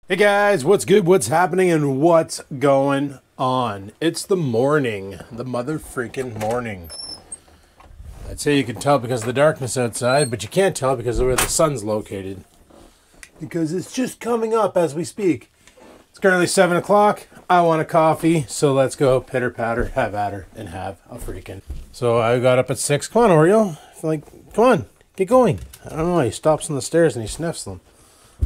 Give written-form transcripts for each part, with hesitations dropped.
Hey guys, what's good, what's happening, and what's going on? It's the morning, the mother freaking morning. I'd say you can tell because of the darkness outside, but you can't tell because of where the sun's located. Because it's just coming up as we speak. It's currently 7 o'clock. I want a coffee, so let's go pitter patter, have at her, and have a freaking. So I got up at 6. Come on, Oreo. Come on, get going. I don't know, he stops on the stairs and he sniffs them.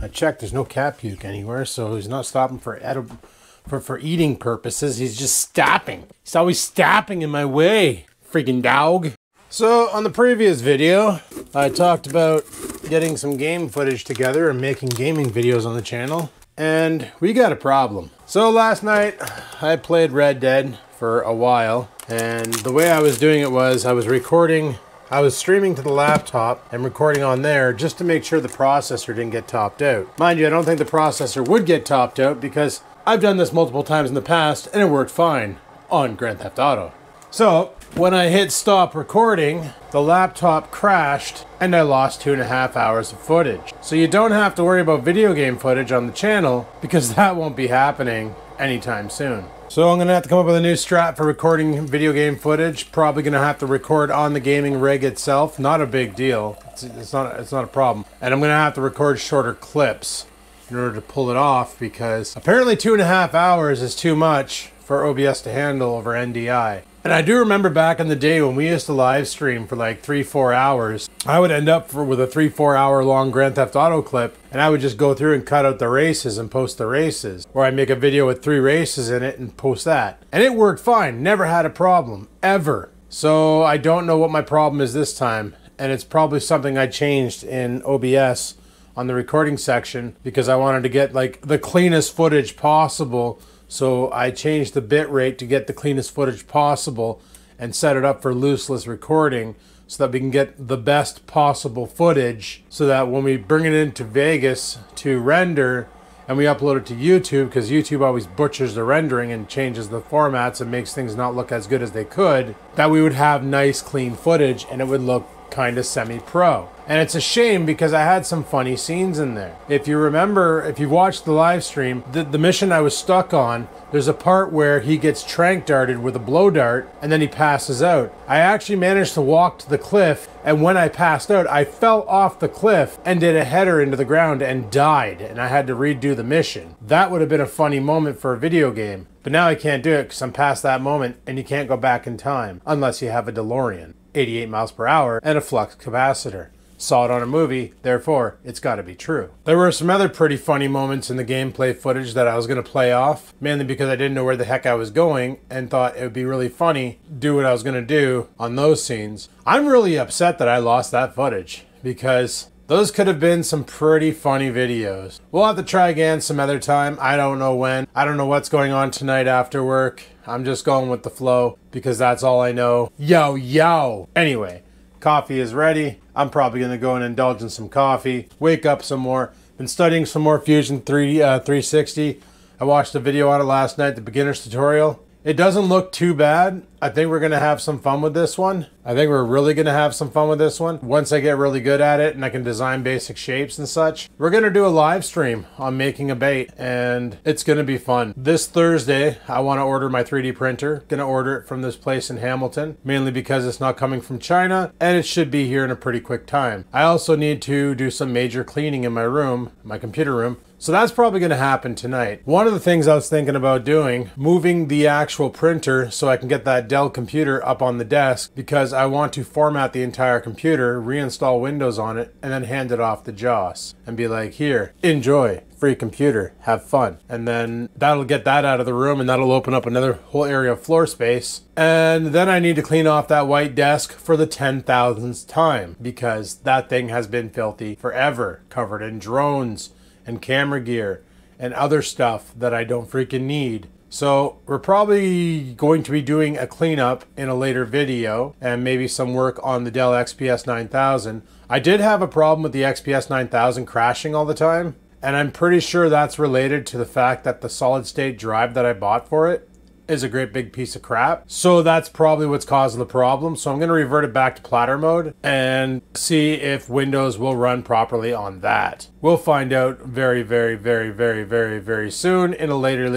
I checked, there's no cat puke anywhere, so he's not stopping for eating purposes. He's just stopping. He's always stopping in my way, freaking dog. So on the previous video, I talked about getting some game footage together and making gaming videos on the channel, and we got a problem. So last night, I played Red Dead for a while, and the way I was doing it was I was streaming to the laptop and recording on there just to make sure the processor didn't get topped out. Mind you, I don't think the processor would get topped out because I've done this multiple times in the past and it worked fine on Grand Theft Auto. So when I hit stop recording, the laptop crashed and I lost 2.5 hours of footage. So you don't have to worry about video game footage on the channel because that won't be happening anytime soon. So I'm going to have to come up with a new strat for recording video game footage. Probably going to have to record on the gaming rig itself. Not a big deal. It's not a problem. And I'm going to have to record shorter clips in order to pull it off because apparently 2.5 hours is too much for OBS to handle over NDI. And I do remember back in the day when we used to live stream for like 3-4 hours, I would end up with a 3-4 hour long Grand Theft Auto clip, and I would just go through and cut out the races and post the races. Or I'd make a video with 3 races in it and post that. And it worked fine, never had a problem, ever. So I don't know what my problem is this time, and it's probably something I changed in OBS on the recording section because I wanted to get like the cleanest footage possible. So I changed the bit rate to get the cleanest footage possible and set it up for looseless recording so that we can get the best possible footage so that when we bring it into Vegas to render and we upload it to YouTube, because YouTube always butchers the rendering and changes the formats and makes things not look as good as they could, that we would have nice clean footage and it would look kind of semi-pro. And it's a shame because I had some funny scenes in there. If you remember, if you watched the live stream, the mission I was stuck on, there's a part where he gets trank darted with a blow dart and then he passes out. I actually managed to walk to the cliff, and when I passed out, I fell off the cliff and did a header into the ground and died, and I had to redo the mission. That would have been a funny moment for a video game, but now I can't do it because I'm past that moment and you can't go back in time unless you have a DeLorean. 88 miles per hour and a flux capacitor. Saw it on a movie, therefore it's got to be true. There were some other pretty funny moments in the gameplay footage that I was going to play off, mainly because I didn't know where the heck I was going and thought it would be really funny do what I was going to do on those scenes. I'm really upset that I lost that footage because those could have been some pretty funny videos. We'll have to try again some other time. I don't know when. I don't know what's going on tonight after work. I'm just going with the flow because that's all I know. Yo, yo. Anyway, coffee is ready. I'm probably going to go and indulge in some coffee, wake up some more. Been studying some more Fusion 360. I watched a video on it last night, the beginner's tutorial. It doesn't look too bad. I think we're going to have some fun with this one. I think we're really going to have some fun with this one. Once I get really good at it and I can design basic shapes and such, we're going to do a live stream on making a bait and it's going to be fun. This Thursday, I want to order my 3D printer. Going to order it from this place in Hamilton, mainly because it's not coming from China and it should be here in a pretty quick time. I also need to do some major cleaning in my room, my computer room. So that's probably going to happen tonight. One of the things I was thinking about doing, moving the actual printer so I can get that Dell computer up on the desk because I want to format the entire computer, reinstall Windows on it, and then hand it off to Joss and be like, here, enjoy, free computer, have fun. And then that'll get that out of the room and that'll open up another whole area of floor space. And then I need to clean off that white desk for the 10,000th time because that thing has been filthy forever, covered in drones and camera gear and other stuff that I don't freaking need. So we're probably going to be doing a cleanup in a later video and maybe some work on the Dell XPS 9000. I did have a problem with the XPS 9000 crashing all the time, and I'm pretty sure that's related to the fact that the solid state drive that I bought for it is a great big piece of crap. So that's probably what's causing the problem. So I'm going to revert it back to platter mode and see if Windows will run properly on that. We'll find out very, very, very, very, very, very soon in a later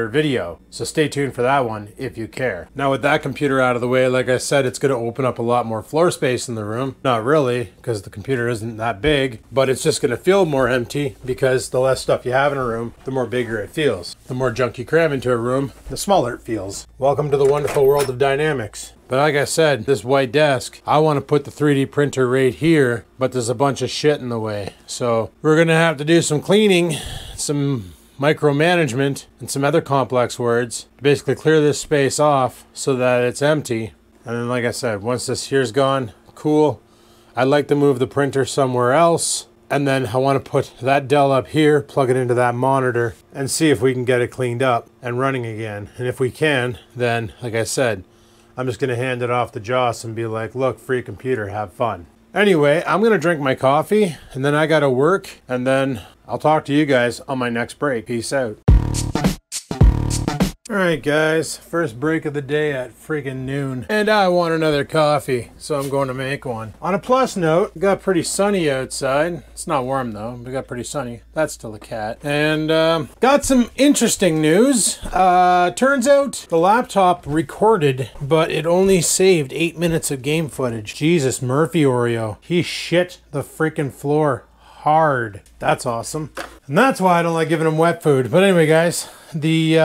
video. So stay tuned for that one if you care. Now with that computer out of the way, like I said, it's going to open up a lot more floor space in the room. Not really, because the computer isn't that big, but it's just going to feel more empty because the less stuff you have in a room, the more bigger it feels. The more junk you cram into a room, the smaller it feels. Welcome to the wonderful world of dynamics. But like I said, this white desk, I want to put the 3D printer right here, but there's a bunch of shit in the way. So we're going to have to do some cleaning, some micromanagement, and some other complex words to basically clear this space off so that it's empty. And then like I said, once this here's gone, cool. I'd like to move the printer somewhere else. And then I want to put that Dell up here, plug it into that monitor, and see if we can get it cleaned up and running again. And if we can, then, like I said, I'm just going to hand it off to Joss and be like, look, free computer, have fun. Anyway, I'm going to drink my coffee, and then I got to work, and then I'll talk to you guys on my next break. Peace out. Alright guys, first break of the day at freaking noon. And I want another coffee, so I'm going to make one. On a plus note, it got pretty sunny outside. It's not warm though, but it got pretty sunny. That's still a cat. And got some interesting news. Turns out the laptop recorded, but it only saved 8 minutes of game footage. Jesus, Murphy Oreo. He shit the freaking floor hard. That's awesome. And that's why I don't like giving him wet food. But anyway guys, the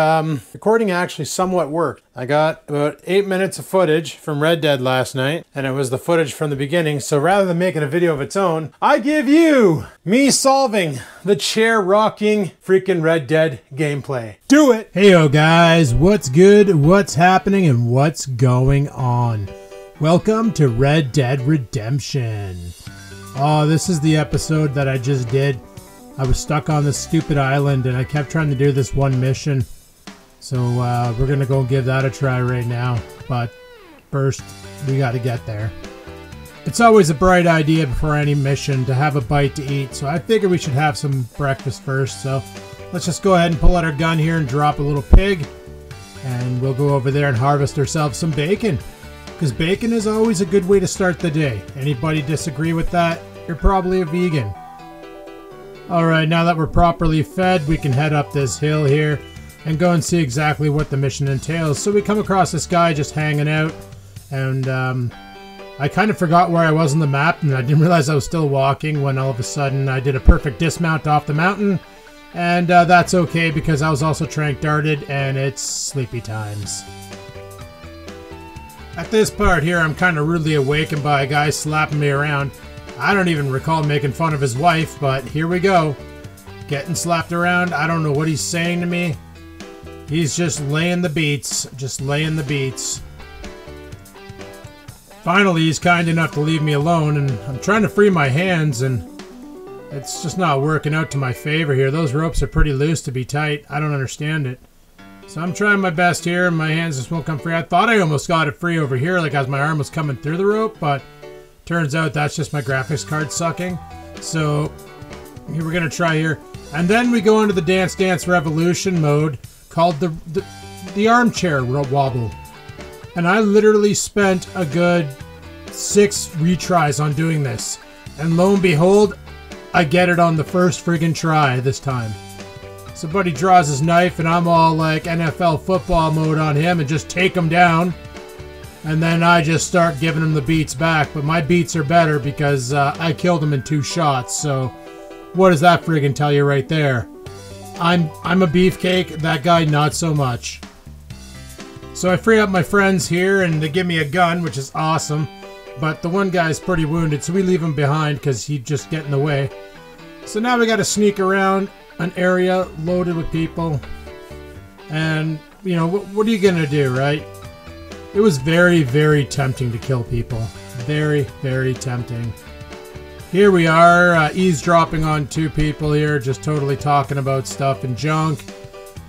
recording actually somewhat worked. I got about 8 minutes of footage from Red Dead last night, and it was the footage from the beginning. So rather than making a video of its own, I give you me solving the chair rocking freaking Red Dead gameplay. Do it! Heyo guys, what's good, what's happening, and what's going on? Welcome to Red Dead Redemption. Oh, this is the episode that I just did. I was stuck on this stupid island and I kept trying to do this one mission. So we're gonna go give that a try right now. But first, we gotta get there. It's always a bright idea before any mission to have a bite to eat. So I figured we should have some breakfast first. So let's just go ahead and pull out our gun here and drop a little pig. And we'll go over there and harvest ourselves some bacon. Because bacon is always a good way to start the day. Anybody disagree with that? You're probably a vegan. Alright, now that we're properly fed, we can head up this hill here and go and see exactly what the mission entails. So we come across this guy just hanging out, and I kind of forgot where I was on the map, and I didn't realize I was still walking when all of a sudden I did a perfect dismount off the mountain. And that's okay because I was also trank darted and it's sleepy times. At this part here, I'm kind of rudely awakened by a guy slapping me around. I don't even recall making fun of his wife, but here we go. Getting slapped around. I don't know what he's saying to me. He's just laying the beats. Just laying the beats. Finally, he's kind enough to leave me alone, and I'm trying to free my hands, and it's just not working out to my favor here. Those ropes are pretty loose to be tight. I don't understand it. So I'm trying my best here, and my hands just won't come free. I thought I almost got it free over here, like as my arm was coming through the rope, but turns out that's just my graphics card sucking. So here we're gonna try here, and then we go into the Dance Dance Revolution mode called the armchair wobble. And I literally spent a good 6 retries on doing this, and lo and behold, I get it on the first friggin' try this time. So buddy draws his knife and I'm all like NFL football mode on him and just take him down. And then I just start giving him the beats back. But my beats are better because I killed him in 2 shots. So what does that friggin' tell you right there? I'm a beefcake, that guy not so much. So I free up my friends here and they give me a gun, which is awesome. But the one guy's pretty wounded, so we leave him behind because he'd just get in the way. So now we gotta sneak around an area loaded with people. And, you know, what are you gonna do, right? It was very, very tempting to kill people. Very, very tempting. Here we are, eavesdropping on 2 people here, just totally talking about stuff and junk.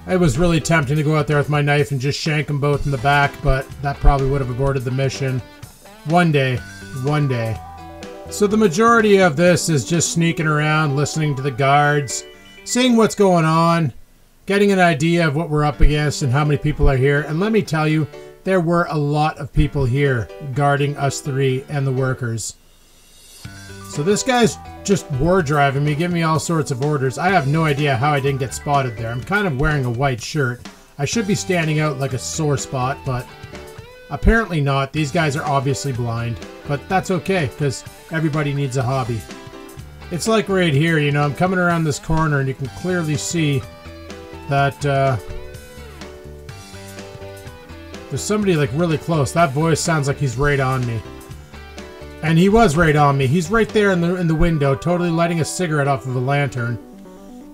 It was really tempting to go out there with my knife and just shank them both in the back, but that probably would have aborted the mission. One day. One day. So the majority of this is just sneaking around, listening to the guards, seeing what's going on, getting an idea of what we're up against and how many people are here. And let me tell you, there were a lot of people here guarding us three and the workers. So this guy's just war driving me, giving me all sorts of orders. I have no idea how I didn't get spotted there. I'm kind of wearing a white shirt. I should be standing out like a sore spot, but apparently not. These guys are obviously blind, but that's okay because everybody needs a hobby. It's like right here, you know, I'm coming around this corner and you can clearly see that there's somebody like really close. That voice sounds like he's right on me. And he was right on me. He's right there in the window, totally lighting a cigarette off of a lantern.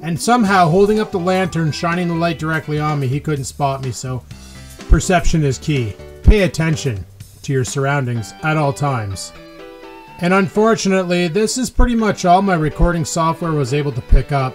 And somehow, holding up the lantern, shining the light directly on me, he couldn't spot me, so perception is key. Pay attention to your surroundings at all times. And unfortunately, this is pretty much all my recording software was able to pick up.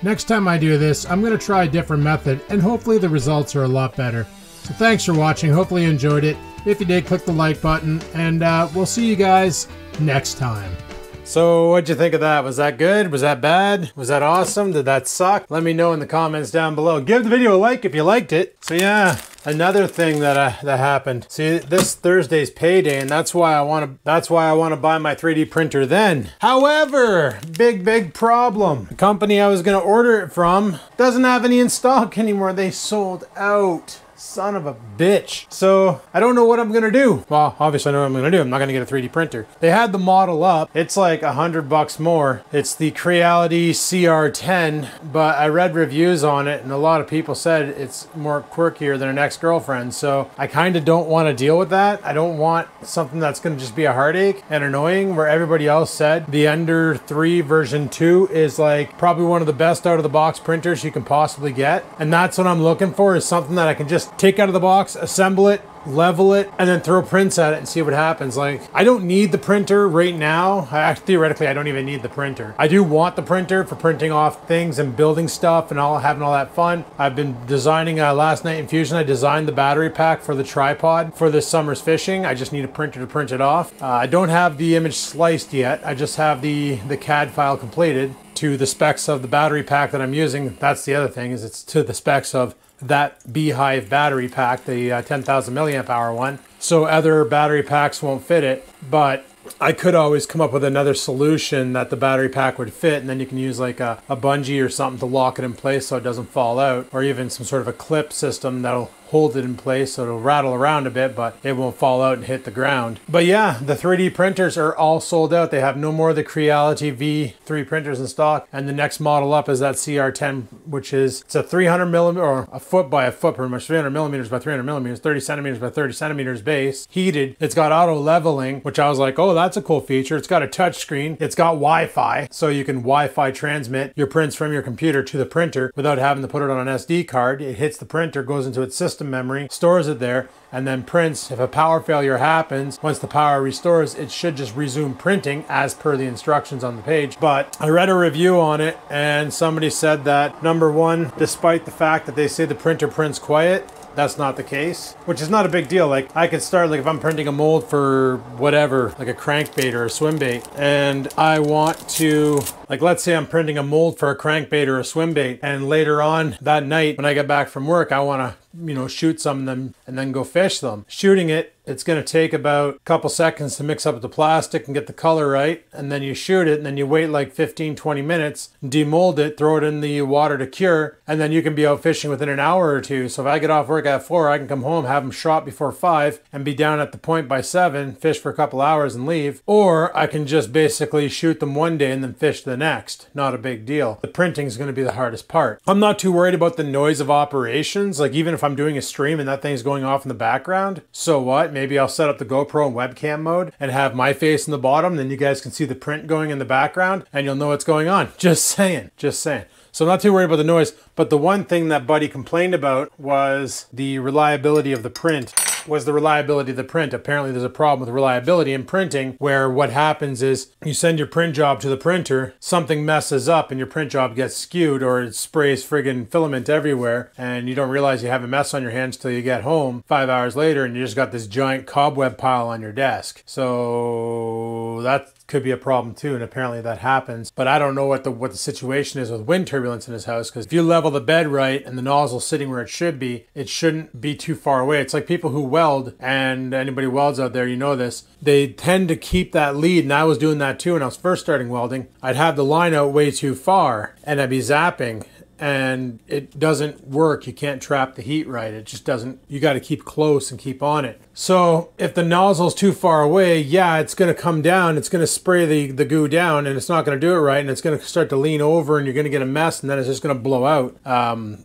Next time I do this, I'm going to try a different method, and hopefully the results are a lot better. So thanks for watching. Hopefully you enjoyed it. If you did, click the like button, and we'll see you guys next time. So what'd you think of that? Was that good? Was that bad? Was that awesome? Did that suck? Let me know in the comments down below. Give the video a like if you liked it. So yeah, another thing that happened. See, this Thursday's payday, and that's why I want to buy my 3D printer then. However, big problem. The company I was going to order it from doesn't have any in stock anymore. They sold out. Son of a bitch. So I don't know what I'm gonna do. Well, obviously I know what I'm gonna do. I'm not gonna get a 3D printer. They had the model up. It's like $100 more. It's the Creality CR10, but I read reviews on it and a lot of people said it's more quirkier than an ex-girlfriend. So I kind of don't want to deal with that. I don't want something that's gonna just be a heartache and annoying, where everybody else said the Ender 3 version 2 is like probably one of the best out of the box printers you can possibly get. And that's what I'm looking for, is something that I can just take out of the box, assemble it, level it, and then throw prints at it and see what happens. Like, I don't need the printer right now. Theoretically, I don't even need the printer. I do want the printer for printing off things and building stuff and having all that fun. I've been designing, last night in Fusion, I designed the battery pack for the tripod for this summer's fishing. I just need a printer to print it off. I don't have the image sliced yet. I just have the CAD file completed to the specs of the battery pack that I'm using. That's the other thing, is it's to the specs of that Beehive battery pack, the 10,000 milliamp hour one. So other battery packs won't fit it, but I could always come up with another solution that the battery pack would fit, and then you can use like a bungee or something to lock it in place so it doesn't fall out, or even some sort of a clip system that'll hold it in place so it'll rattle around a bit, but it won't fall out and hit the ground. But yeah, the 3D printers are all sold out. They have no more of the Creality V3 printers in stock, and the next model up is that CR10, which is, it's a 300 millimeter, or a foot by a foot pretty much, 300 millimeters by 300 millimeters, 30 centimeters by 30 centimeters base, heated. It's got auto leveling, which I was like, oh, that's a cool feature. It's got a touch screen. It's got Wi-Fi, so you can Wi-Fi transmit your prints from your computer to the printer without having to put it on an SD card. It hits the printer, goes into its system memory, stores it there, and then prints. If a power failure happens, once the power restores, it should just resume printing as per the instructions on the page. But I read a review on it, and somebody said that, number one, despite the fact that they say the printer prints quiet, that's not the case, which is not a big deal. Like, I could start, like if I'm printing a mold for whatever, like a crankbait or a swim bait, and I want to, like, let's say I'm printing a mold for a crankbait or a swim bait, and later on that night when I get back from work, I want to, you know, shoot some of them and then go fish them. Shooting it, it's going to take about a couple seconds to mix up the plastic and get the color right, and then you shoot it, and then you wait like 15-20 minutes, demold it, throw it in the water to cure, and then you can be out fishing within an hour or two. So if I get off work at 4, I can come home, have them shot before 5, and be down at the point by 7, fish for a couple hours and leave. Or I can just basically shoot them one day and then fish the next. Not a big deal. The printing is going to be the hardest part. I'm not too worried about the noise of operations. Like, even if I'm doing a stream and that thing's going off in the background, so what? Maybe I'll set up the GoPro in webcam mode and have my face in the bottom, then you guys can see the print going in the background and you'll know what's going on. Just saying, just saying. So I'm not too worried about the noise, but the one thing that Buddy complained about was the reliability of the print. Apparently there's a problem with reliability in printing, where what happens is you send your print job to the printer, something messes up and your print job gets skewed, or it sprays friggin' filament everywhere, and you don't realize you have a mess on your hands till you get home 5 hours later and you just got this giant cobweb pile on your desk. So that's could be a problem too, and apparently that happens. But I don't know what the situation is with wind turbulence in his house, because if you level the bed right and the nozzle's sitting where it should be, it shouldn't be too far away. It's like people who weld, and anybody who welds out there, you know this, they tend to keep that lead, and I was doing that too when I was first starting welding. I'd have the line out way too far, and I'd be zapping, and it doesn't work. You can't trap the heat right. It just doesn't. You got to keep close and keep on it. So if the nozzle's too far away, yeah, it's going to come down. It's going to spray the goo down, and it's not going to do it right, and it's going to start to lean over, and you're going to get a mess, and then it's just going to blow out.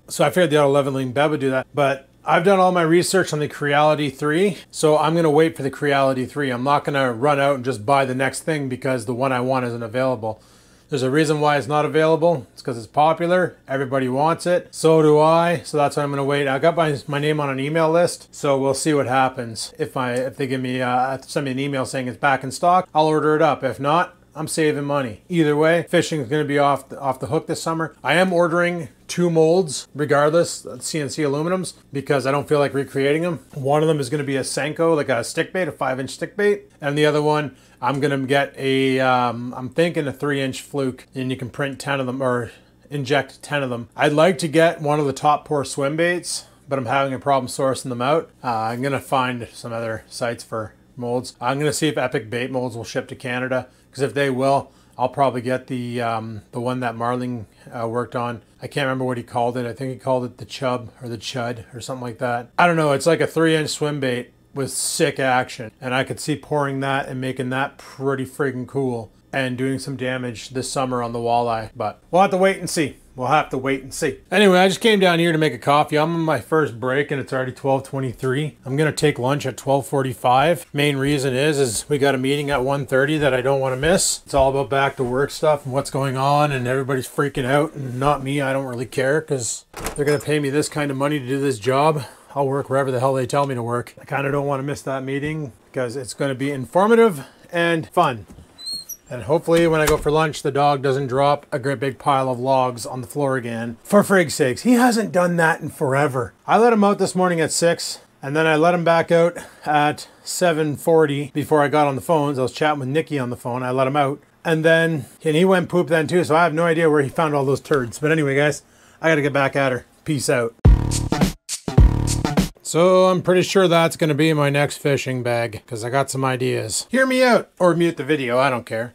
So I figured the auto leveling bed would do that. But I've done all my research on the Creality 3, so I'm going to wait for the Creality 3. I'm not going to run out and just buy the next thing because the one I want isn't available. There's a reason why it's not available. It's because it's popular. Everybody wants it. So do I. So that's why I'm going to wait. I got my name on an email list, so we'll see what happens. If they give me send me an email saying it's back in stock, I'll order it up. If not, I'm saving money. Either way, fishing is going to be off the hook this summer. I am ordering 2 molds, regardless, CNC aluminums, because I don't feel like recreating them. One of them is going to be a Senko, like a stick bait, a 5-inch stick bait, and the other one, I'm going to get I'm thinking a 3-inch fluke, and you can print 10 of them, or inject 10 of them. I'd like to get one of the top pour swim baits, but I'm having a problem sourcing them out. I'm going to find some other sites for molds. I'm going to see if Epic Bait Molds will ship to Canada, because if they will, I'll probably get the one that Marling worked on. I can't remember what he called it. I think he called it the Chub or the Chud or something like that. I don't know. It's like a 3-inch swim bait with sick action, and I could see pouring that and making that pretty freaking cool and doing some damage this summer on the walleye. But we'll have to wait and see. We'll have to wait and see. Anyway, I just came down here to make a coffee. I'm on my first break and it's already 12:23. I'm gonna take lunch at 12:45. Main reason is we got a meeting at 1:30 that I don't want to miss. It's all about back to work stuff and what's going on, and everybody's freaking out, and not me. I don't really care, because they're gonna pay me this kind of money to do this job. I'll work wherever the hell they tell me to work. I kind of don't want to miss that meeting because it's going to be informative and fun. And hopefully when I go for lunch, the dog doesn't drop a great big pile of logs on the floor again. For frig's sakes, he hasn't done that in forever. I let him out this morning at 6, and then I let him back out at 7:40 before I got on the phones. I was chatting with Nikki on the phone. I let him out. And he went poop then too, so I have no idea where he found all those turds. But anyway, guys, I got to get back at her. Peace out. So I'm pretty sure that's going to be my next fishing bag, because I got some ideas. Hear me out, or mute the video, I don't care.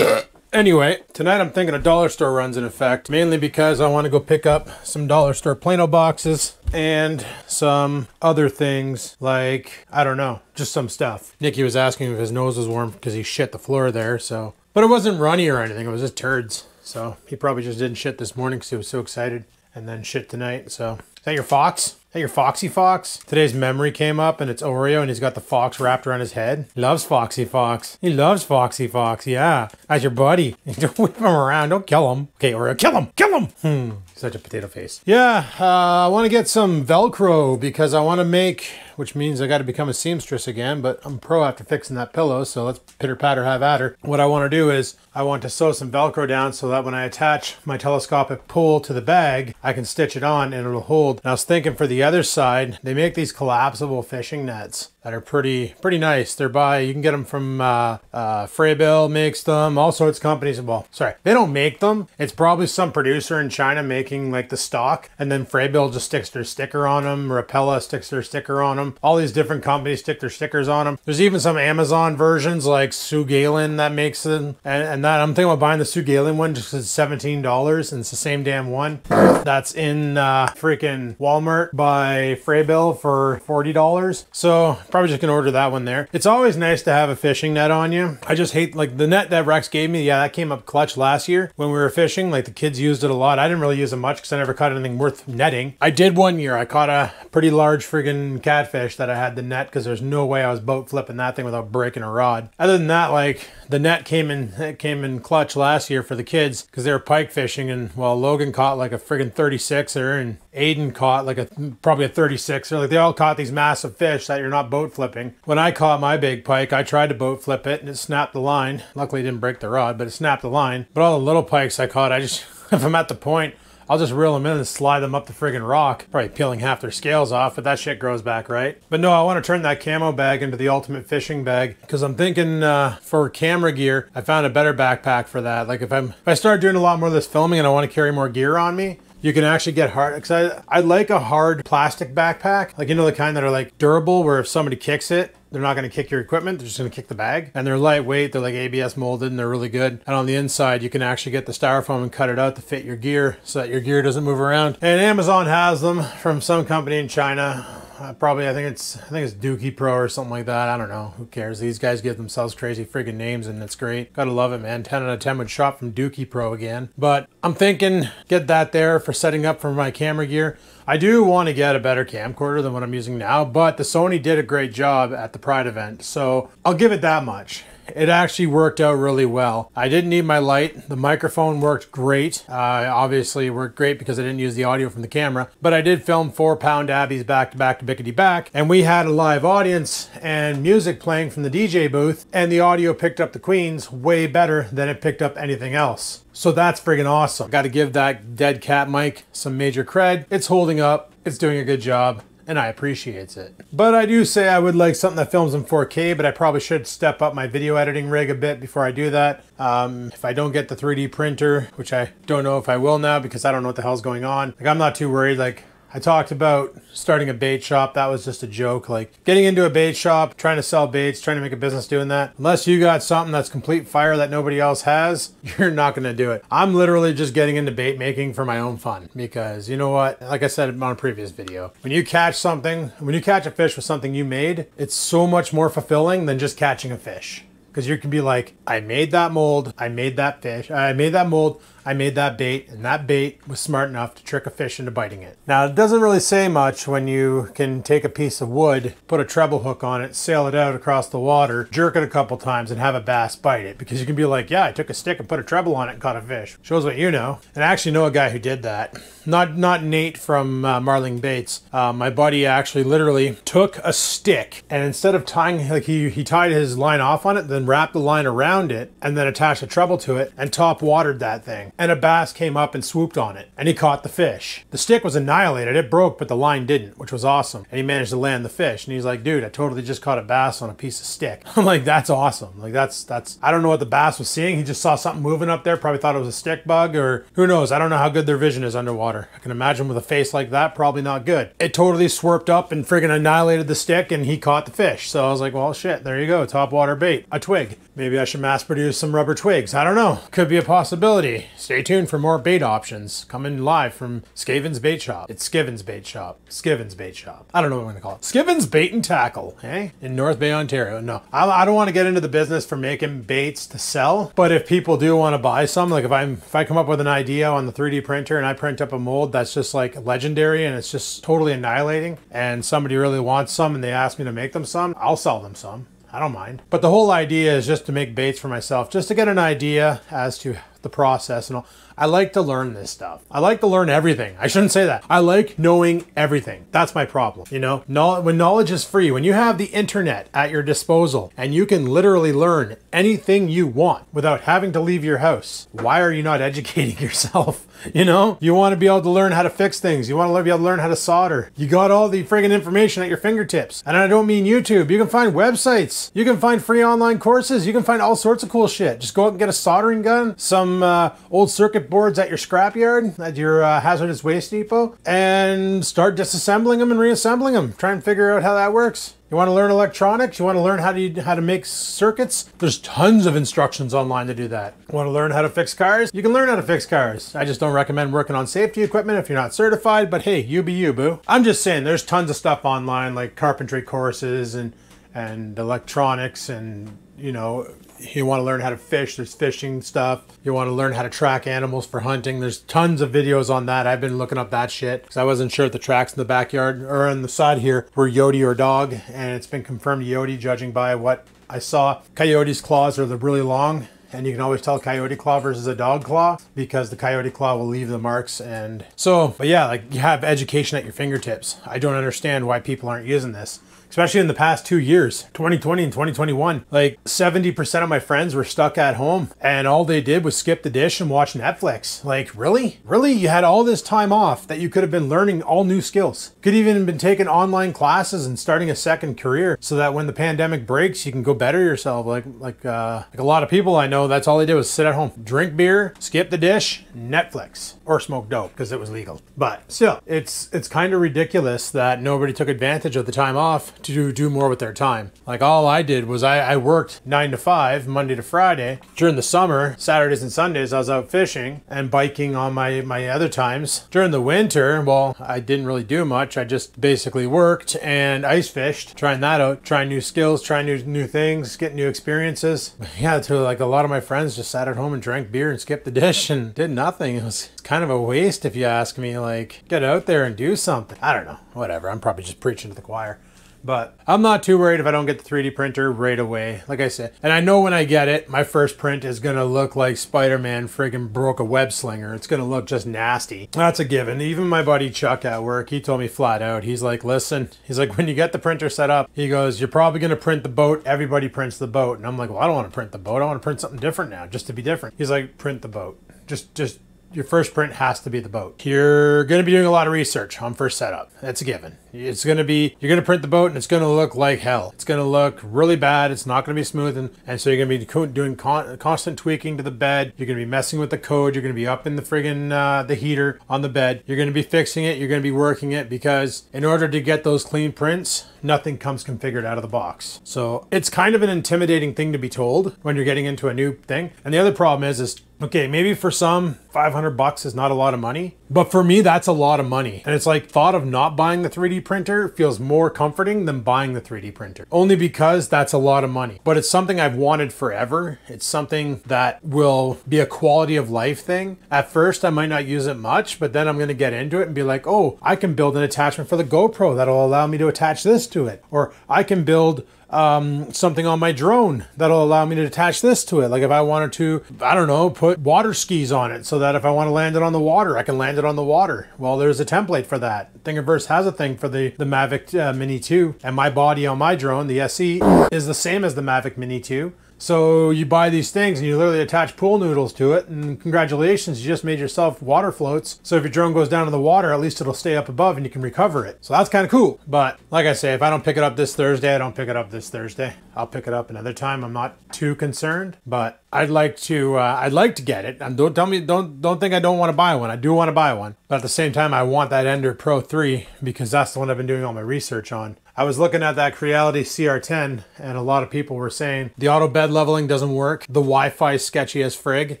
Anyway, tonight I'm thinking a dollar store run's in effect, mainly because I want to go pick up some dollar store Plano boxes and some other things like, I don't know, just some stuff. Nicky was asking if his nose was warm because he shit the floor there, so. But it wasn't runny or anything, it was just turds. So he probably just didn't shit this morning because he was so excited, and then shit tonight, so. Is that your fox? Is that your Foxy Fox? Today's memory came up and it's Oreo and he's got the fox wrapped around his head. He loves Foxy Fox. He loves Foxy Fox, yeah. That's your buddy. Don't whip him around, don't kill him. Okay, Oreo, kill him, kill him! Such a potato face. Yeah, I want to get some Velcro because I want to make, which means I got to become a seamstress again, but I'm pro after fixing that pillow, so let's pitter patter have at her. What I want to do is I want to sew some Velcro down so that when I attach my telescopic pole to the bag, I can stitch it on and it'll hold. And I was thinking for the other side, they make these collapsible fishing nets that are pretty nice. They're you can get them from Freybill makes them, all sorts of companies. Well, sorry, they don't make them. It's probably some producer in China making like the stock, and then Freybill just sticks their sticker on them. Rapella sticks their sticker on them. All these different companies stick their stickers on them. There's even some Amazon versions like Sue Galen that makes them, and that I'm thinking about buying the Sue Galen one just because it's $17 and it's the same damn one. That's in freaking Walmart by Freybill for $40. So probably just gonna order that one there. It's always nice to have a fishing net on you. I just hate, like, the net that Rex gave me. Yeah, that came up clutch last year when we were fishing. Like, the kids used it a lot. I didn't really use it much because I never caught anything worth netting. I did one year. I caught a pretty large friggin' catfish that I had the net because there's no way I was boat flipping that thing without breaking a rod. Other than that, like, the net came in clutch last year for the kids because they were pike fishing, and well, Logan caught like a friggin' 36er and Aiden caught like probably a 36er. Like, they all caught these massive fish that you're not boat flipping. When I caught my big pike, I tried to boat flip it and it snapped the line. Luckily it didn't break the rod, but it snapped the line. But all the little pikes I caught, I just, if I'm at the point, I'll just reel them in and slide them up the friggin' rock. Probably peeling half their scales off, but that shit grows back, right? But no, I want to turn that camo bag into the ultimate fishing bag because I'm thinking for camera gear, I found a better backpack for that. Like if I start doing a lot more of this filming and I want to carry more gear on me, you can actually get hard, because I like a hard plastic backpack. Like, you know, the kind that are like durable, where if somebody kicks it, they're not going to kick your equipment, they're just going to kick the bag. And they're lightweight, they're like ABS molded, and they're really good. And on the inside, you can actually get the styrofoam and cut it out to fit your gear so that your gear doesn't move around. And Amazon has them from some company in China. Probably, I think it's Dookie Pro or something like that. I don't know. Who cares? These guys give themselves crazy friggin' names and it's great. Gotta love it, man. 10 out of 10 would shop from Dookie Pro again. But I'm thinking get that there for setting up for my camera gear. I do want to get a better camcorder than what I'm using now, but the Sony did a great job at the Pride event. So I'll give it that much. It actually worked out really well. I didn't need my light. The microphone worked great. Obviously it worked great because I didn't use the audio from the camera, but I did film 4-pound abbies back to back to bickety back. And we had a live audience and music playing from the DJ booth, and the audio picked up the Queens way better than it picked up anything else. So that's friggin' awesome. Got to give that dead cat mic some major cred. It's holding up. It's doing a good job. And I appreciate it. But I do say I would like something that films in 4K, but I probably should step up my video editing rig a bit before I do that. If I don't get the 3D printer, which I don't know if I will now because I don't know what the hell's going on. Like, I'm not too worried. Like, I talked about starting a bait shop. That was just a joke. Like, getting into a bait shop, trying to sell baits, trying to make a business doing that. Unless you got something that's complete fire that nobody else has, you're not going to do it. I'm literally just getting into bait making for my own fun. Because you know what? Like I said on a previous video, when you catch something, when you catch a fish with something you made, it's so much more fulfilling than just catching a fish. Because you can be like, I made that mold, I made that fish, I made that mold, I made that bait, and that bait was smart enough to trick a fish into biting it. Now, it doesn't really say much when you can take a piece of wood, put a treble hook on it, sail it out across the water, jerk it a couple times, and have a bass bite it. Because you can be like, yeah, I took a stick and put a treble on it and caught a fish. Shows what you know. And I actually know a guy who did that. Not Nate from Marling Baits. My buddy actually literally took a stick, and instead of tying, like he tied his line off on it, then wrapped the line around it, and then attached a treble to it, and top watered that thing. And a bass came up and swooped on it, and he caught the fish. The stick was annihilated. It broke, but the line didn't, which was awesome. And he managed to land the fish. And he's like, dude, I totally just caught a bass on a piece of stick. I'm like, that's awesome. Like, that's, I don't know what the bass was seeing. He just saw something moving up there, probably thought it was a stick bug, or who knows. I don't know how good their vision is underwater. I can imagine with a face like that, probably not good. It totally swerped up and friggin' annihilated the stick, and he caught the fish. So I was like, well, shit, there you go. Top water bait, a twig. Maybe I should mass produce some rubber twigs. I don't know. Could be a possibility. Stay tuned for more bait options coming live from Skivinz Bait Shop. It's Skivinz Bait Shop. Skivinz Bait Shop. I don't know what I'm going to call it. Skivinz Bait and Tackle, eh? In North Bay, Ontario. No, I don't want to get into the business for making baits to sell, but if people do want to buy some, like if I come up with an idea on the 3D printer and I print up a mold that's just like legendary and it's just totally annihilating, and somebody really wants some and they ask me to make them some, I'll sell them some. I don't mind. But the whole idea is just to make baits for myself, just to get an idea as to the process and all. I like to learn this stuff. I like to learn everything. I shouldn't say that. I like knowing everything. That's my problem. You know, when knowledge is free, when you have the internet at your disposal and you can literally learn anything you want without having to leave your house, why are you not educating yourself? You know, you want to be able to learn how to fix things. You want to be able to learn how to solder. You got all the friggin' information at your fingertips. And I don't mean YouTube. You can find websites. You can find free online courses. You can find all sorts of cool shit. Just go out and get a soldering gun, some old circuit boards at your scrapyard, at your hazardous waste depot, and start disassembling them and reassembling them. Try and figure out how that works. You want to learn electronics? You want to learn how to make circuits? There's tons of instructions online to do that. Want to learn how to fix cars? You can learn how to fix cars. I just don't recommend working on safety equipment if you're not certified, but hey, you be you, boo. I'm just saying there's tons of stuff online like carpentry courses and electronics, and you know, you want to learn how to fish, there's fishing stuff. You want to learn how to track animals for hunting. There's tons of videos on that. I've been looking up that shit because I wasn't sure if the tracks in the backyard or on the side here were Yodi or dog, and it's been confirmed Yodi judging by what I saw. Coyote's claws are really long, and you can always tell coyote claw versus a dog claw because the coyote claw will leave the marks. And so, but yeah, like, you have education at your fingertips. I don't understand why people aren't using this. especially in the past 2 years, 2020 and 2021. Like 70% of my friends were stuck at home and all they did was skip the dish and watch Netflix. Like, really? Really? You had all this time off that you could have been learning all new skills. Could even have been taking online classes and starting a second career so that when the pandemic breaks, you can go better yourself. Like a lot of people I know, that's all they did was sit at home, drink beer, skip the dish, Netflix, or smoke dope because it was legal. But still, it's kind of ridiculous that nobody took advantage of the time off to do more with their time. Like all I did was I worked 9 to 5, Monday to Friday. During the summer, Saturdays and Sundays, I was out fishing and biking on my other times. During the winter, well, I didn't really do much. I just basically worked and ice fished, trying that out, trying new skills, trying new things, getting new experiences. Yeah, to like a lot of my friends just sat at home and drank beer and skipped the dish and did nothing. It was kind of a waste if you ask me. Like, get out there and do something. I don't know, whatever. I'm probably just preaching to the choir. But I'm not too worried if I don't get the 3D printer right away, like I said. And I know when I get it, my first print is going to look like Spider-Man friggin' broke a web slinger. It's going to look just nasty. That's a given. Even my buddy Chuck at work, he told me flat out, he's like, listen, he's like, when you get the printer set up, he goes, you're probably going to print the boat. Everybody prints the boat. And I'm like, well, I don't want to print the boat. I want to print something different now, just to be different. He's like, print the boat. Just your first print has to be the boat. You're going to be doing a lot of research on first setup. That's a given. It's going to be, you're going to print the boat and it's going to look like hell. It's going to look really bad. It's not going to be smooth. And so you're going to be doing constant tweaking to the bed. You're going to be messing with the code. You're going to be up in the friggin' the heater on the bed. You're going to be fixing it. You're going to be working it because in order to get those clean prints, nothing comes configured out of the box. So it's kind of an intimidating thing to be told when you're getting into a new thing. And the other problem is okay, maybe for some, $500 is not a lot of money, but for me, that's a lot of money. And it's like thought of not buying the 3D printer feels more comforting than buying the 3D printer, only because that's a lot of money. But it's something I've wanted forever. It's something that will be a quality of life thing. At first, I might not use it much, but then I'm going to get into it and be like, oh, I can build an attachment for the GoPro that'll allow me to attach this to it. Or I can build something on my drone that'll allow me to attach this to it. Like if I wanted to, I don't know, put water skis on it so that if I want to land it on the water, I can land it on the water. Well, there's a template for that. Thingiverse has a thing for the Mavic Mini 2, and my body on my drone, the SE, is the same as the Mavic Mini 2. So you buy these things and you literally attach pool noodles to it, and congratulations, you just made yourself water floats. So if your drone goes down in the water, at least it'll stay up above and you can recover it. So that's kind of cool. But like I say, if I don't pick it up this Thursday, I don't pick it up this Thursday. I'll pick it up another time. I'm not too concerned, but I'd like to get it. And don't think I don't want to buy one. I do want to buy one, but at the same time, I want that Ender Pro 3 because that's the one I've been doing all my research on. I was looking at that Creality CR10 and a lot of people were saying the auto bed leveling doesn't work. The Wi-Fi is sketchy as frig.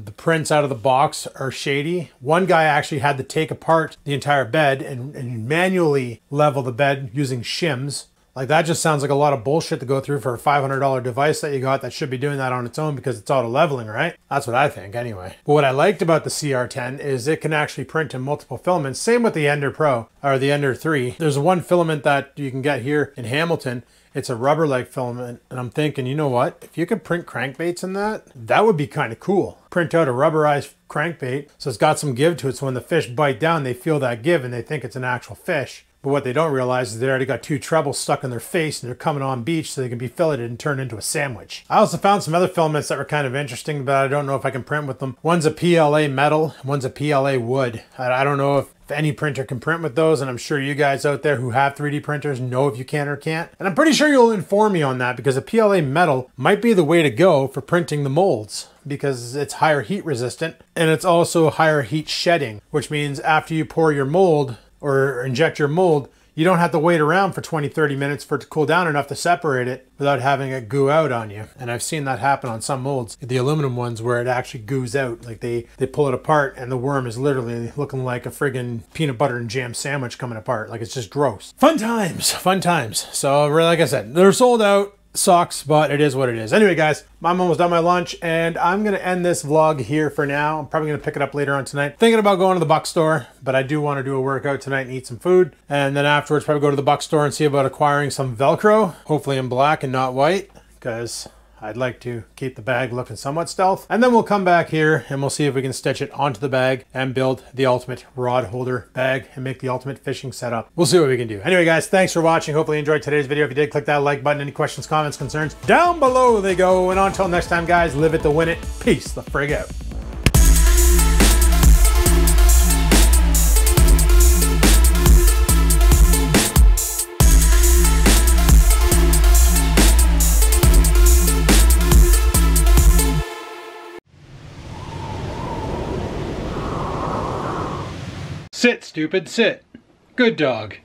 The prints out of the box are shady. One guy actually had to take apart the entire bed and manually level the bed using shims. Like that just sounds like a lot of bullshit to go through for a $500 device that you got that should be doing that on its own because it's auto leveling, right? That's what I think anyway. But what I liked about the CR10 is it can actually print in multiple filaments. Same with the Ender Pro or the Ender 3. There's one filament that you can get here in Hamilton. It's a rubber like filament. And I'm thinking, you know what? If you could print crankbaits in that, that would be kind of cool. Print out a rubberized crankbait so it's got some give to it. So when the fish bite down, they feel that give and they think it's an actual fish. But what they don't realize is they already got 2 trebles stuck in their face and they're coming on beach so they can be filleted and turned into a sandwich. I also found some other filaments that were kind of interesting, but I don't know if I can print with them. One's a PLA metal, one's a PLA wood. I don't know if any printer can print with those, and I'm sure you guys out there who have 3D printers know if you can or can't. And I'm pretty sure you'll inform me on that because a PLA metal might be the way to go for printing the molds because it's higher heat resistant and it's also higher heat shedding, which means after you pour your mold or inject your mold, you don't have to wait around for 20-30 minutes for it to cool down enough to separate it without having it goo out on you. And I've seen that happen on some molds, the aluminum ones, where it actually goos out. Like they pull it apart and the worm is literally looking like a friggin' peanut butter and jam sandwich coming apart. Like it's just gross. Fun times, fun times. So like I said, they're sold out. Sucks, but it is what it is. Anyway, guys, I'm almost done my lunch and I'm going to end this vlog here for now. I'm probably going to pick it up later on tonight. Thinking about going to the Buck store, but I do want to do a workout tonight and eat some food. And then afterwards, probably go to the Buck store and see about acquiring some Velcro, hopefully in black and not white, because I'd like to keep the bag looking somewhat stealth. And then we'll come back here and we'll see if we can stitch it onto the bag and build the ultimate rod holder bag and make the ultimate fishing setup. We'll see what we can do. Anyway, guys, thanks for watching. Hopefully you enjoyed today's video. If you did, click that like button. Any questions, comments, concerns, down below they go. And until next time, guys, live it to win it. Peace the frig out. Sit, stupid, sit. Good dog.